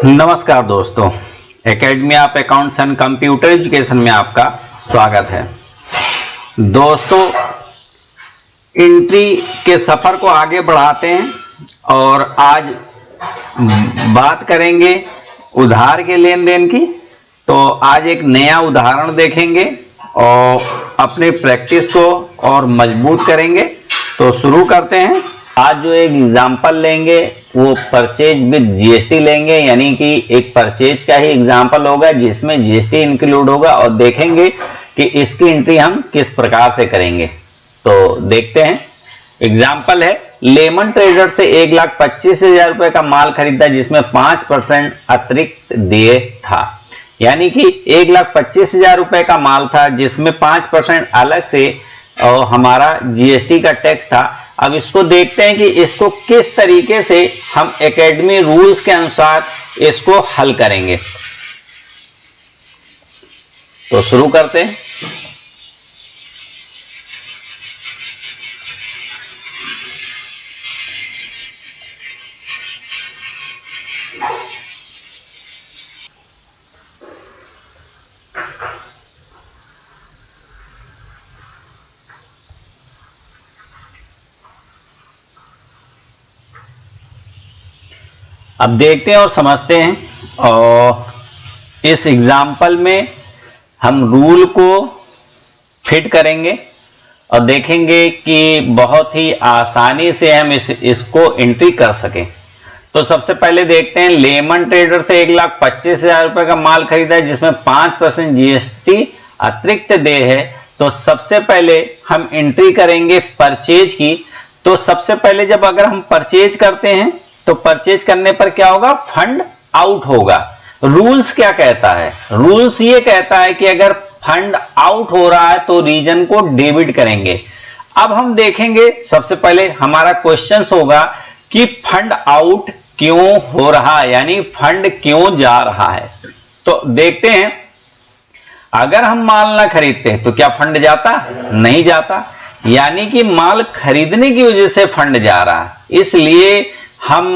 नमस्कार दोस्तों, academy of accounts and computer education में आपका स्वागत है। दोस्तों, एंट्री के सफर को आगे बढ़ाते हैं और आज बात करेंगे उधार के लेन देन की। तो आज एक नया उदाहरण देखेंगे और अपने प्रैक्टिस को और मजबूत करेंगे। तो शुरू करते हैं। आज जो एक एग्जाम्पल लेंगे वो परचेज विद जीएसटी लेंगे, यानी कि एक परचेज का ही एग्जाम्पल होगा जिसमें जीएसटी इंक्लूड होगा और देखेंगे कि इसकी एंट्री हम किस प्रकार से करेंगे। तो देखते हैं। एग्जाम्पल है, लेमन ट्रेडर से 1,25,000 रुपए का माल खरीदा जिसमें 5% अतिरिक्त देय था। यानी कि 1,25,000 रुपए का माल था जिसमें 5% अलग से और हमारा जीएसटी का टैक्स था। अब इसको देखते हैं कि इसको किस तरीके से हम एकेडमी रूल्स के अनुसार इसको हल करेंगे। तो शुरू करते हैं। अब देखते हैं और समझते हैं और इस एग्जाम्पल में हम रूल को फिट करेंगे और देखेंगे कि बहुत ही आसानी से हम इसको एंट्री कर सकें। तो सबसे पहले देखते हैं, लेमन ट्रेडर से 1,25,000 रुपए का माल खरीदा है जिसमें 5% जीएसटी अतिरिक्त देय है। तो सबसे पहले हम एंट्री करेंगे परचेज की। तो सबसे पहले जब अगर हम परचेज करते हैं तो परचेज करने पर क्या होगा, फंड आउट होगा। रूल्स क्या कहता है, रूल्स ये कहता है कि अगर फंड आउट हो रहा है तो रीजन को डेबिट करेंगे। अब हम देखेंगे, सबसे पहले हमारा क्वेश्चन होगा कि फंड आउट क्यों हो रहा है, यानी फंड क्यों जा रहा है। तो देखते हैं, अगर हम माल ना खरीदते तो क्या फंड जाता, नहीं जाता। यानी कि माल खरीदने की वजह से फंड जा रहा है, इसलिए हम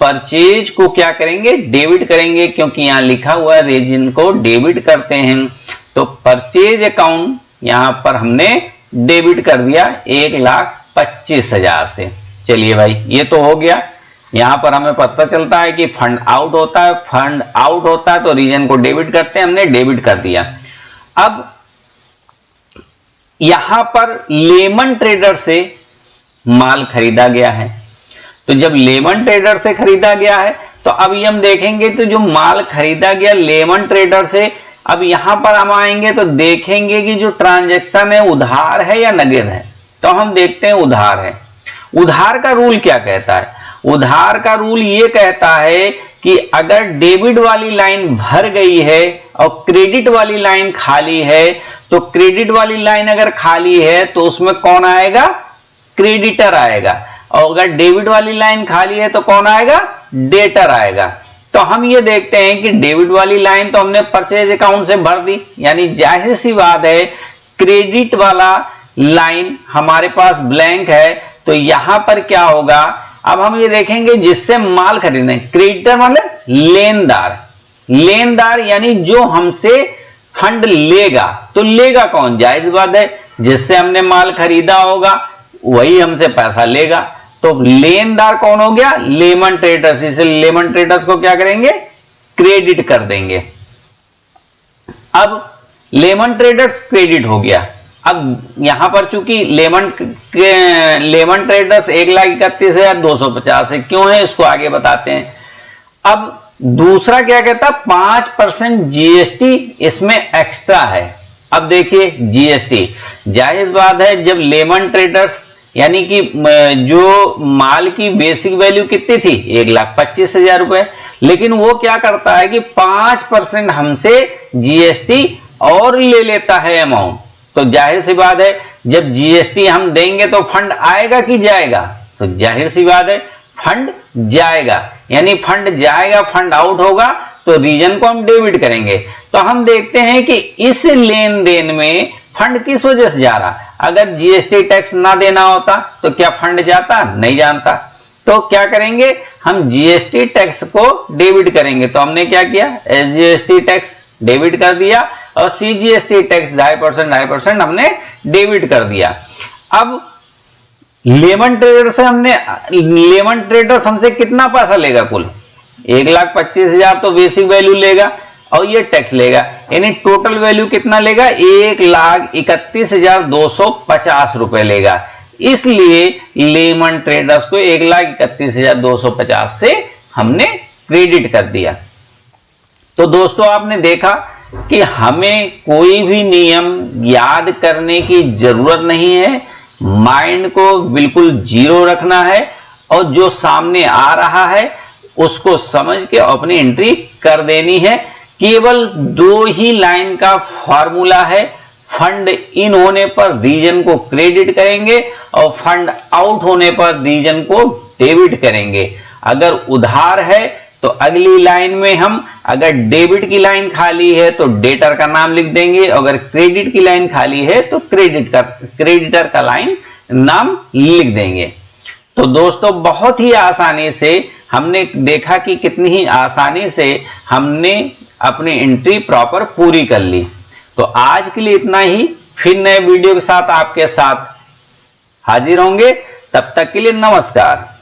परचेज को क्या करेंगे, डेबिट करेंगे, क्योंकि यहां लिखा हुआ है रीजन को डेबिट करते हैं। तो परचेज अकाउंट यहां पर हमने डेबिट कर दिया 1,25,000 से। चलिए भाई, ये तो हो गया। यहां पर हमें पता चलता है कि फंड आउट होता है, फंड आउट होता है तो रीजन को डेबिट करते हैं, हमने डेबिट कर दिया। अब यहां पर लेमन ट्रेडर से माल खरीदा गया है। तो जब लेमन ट्रेडर से खरीदा गया है तो अब ये हम देखेंगे, तो जो माल खरीदा गया लेमन ट्रेडर से, अब यहां पर हम आएंगे तो देखेंगे कि जो ट्रांजैक्शन है उधार है या नगद है। तो हम देखते हैं उधार है। उधार का रूल क्या कहता है, उधार का रूल ये कहता है कि अगर डेबिट वाली लाइन भर गई है और क्रेडिट वाली लाइन खाली है, तो क्रेडिट वाली लाइन अगर खाली है तो उसमें कौन आएगा, क्रेडिटर आएगा। और अगर डेबिट वाली लाइन खाली है तो कौन आएगा, डेटर आएगा। तो हम ये देखते हैं कि डेबिट वाली लाइन तो हमने परचेज अकाउंट से भर दी, यानी जाहिर सी बात है क्रेडिट वाला लाइन हमारे पास ब्लैंक है। तो यहां पर क्या होगा, अब हम ये देखेंगे जिससे माल खरीदने, क्रेडिटर मतलब लेनदार, लेनदार यानी जो हमसे फंड लेगा। तो लेगा कौन, जाहिर बात है जिससे हमने माल खरीदा होगा वही हमसे पैसा लेगा। तो लेनदार कौन हो गया, लेमन ट्रेडर्स। इसलिए लेमन ट्रेडर्स को क्या करेंगे, क्रेडिट कर देंगे। अब लेमन ट्रेडर्स क्रेडिट हो गया। अब यहां पर चूंकि लेमन ट्रेडर्स 1,31,250 है, क्यों है इसको आगे बताते हैं। अब दूसरा क्या कहता, 5% जीएसटी इसमें एक्स्ट्रा है। अब देखिए जीएसटी, जाहिर बात है जब लेमन ट्रेडर्स यानी कि जो माल की बेसिक वैल्यू कितनी थी, 1,25,000 रुपए, लेकिन वो क्या करता है कि 5% हमसे जीएसटी और ले लेता है अमाउंट। तो जाहिर सी बात है जब जीएसटी हम देंगे तो फंड आएगा कि जाएगा, तो जाहिर सी बात है फंड जाएगा। यानी फंड जाएगा, फंड आउट होगा तो रीजन को हम डेबिट करेंगे। तो हम देखते हैं कि इस लेन देन में फंड किस वजह से जा रहा। अगर जीएसटी टैक्स ना देना होता तो क्या फंड जाता, नहीं जानता। तो क्या करेंगे, हम जीएसटी टैक्स को डेबिट करेंगे। तो हमने क्या किया, एसजीएसटी टैक्स डेबिट कर दिया और सीजीएसटी टैक्स 2.5% हमने डेबिट कर दिया। अब लेमन ट्रेडर्स हमसे कितना पैसा लेगा, कुल 1,25,000 तो बेसिक वैल्यू लेगा और ये टैक्स लेगा, यानी टोटल वैल्यू कितना लेगा, 1,31,250 रुपए लेगा। इसलिए लेमन ट्रेडर्स को 1,31,250 से हमने क्रेडिट कर दिया। तो दोस्तों आपने देखा कि हमें कोई भी नियम याद करने की जरूरत नहीं है, माइंड को बिल्कुल जीरो रखना है और जो सामने आ रहा है उसको समझ के अपनी एंट्री कर देनी है। केवल 2 ही लाइन का फॉर्मूला है, फंड इन होने पर रीजन को क्रेडिट करेंगे और फंड आउट होने पर रीजन को डेबिट करेंगे। अगर उधार है तो अगली लाइन में हम अगर डेबिट की लाइन खाली है तो डेटर का नाम लिख देंगे, अगर क्रेडिट की लाइन खाली है तो क्रेडिटर का लाइन नाम लिख देंगे। तो दोस्तों बहुत ही आसानी से हमने देखा कि कितनी ही आसानी से हमने अपनी एंट्री प्रॉपर पूरी कर ली। तो आज के लिए इतना ही, फिर नए वीडियो के साथ आपके साथ हाजिर होंगे। तब तक के लिए नमस्कार।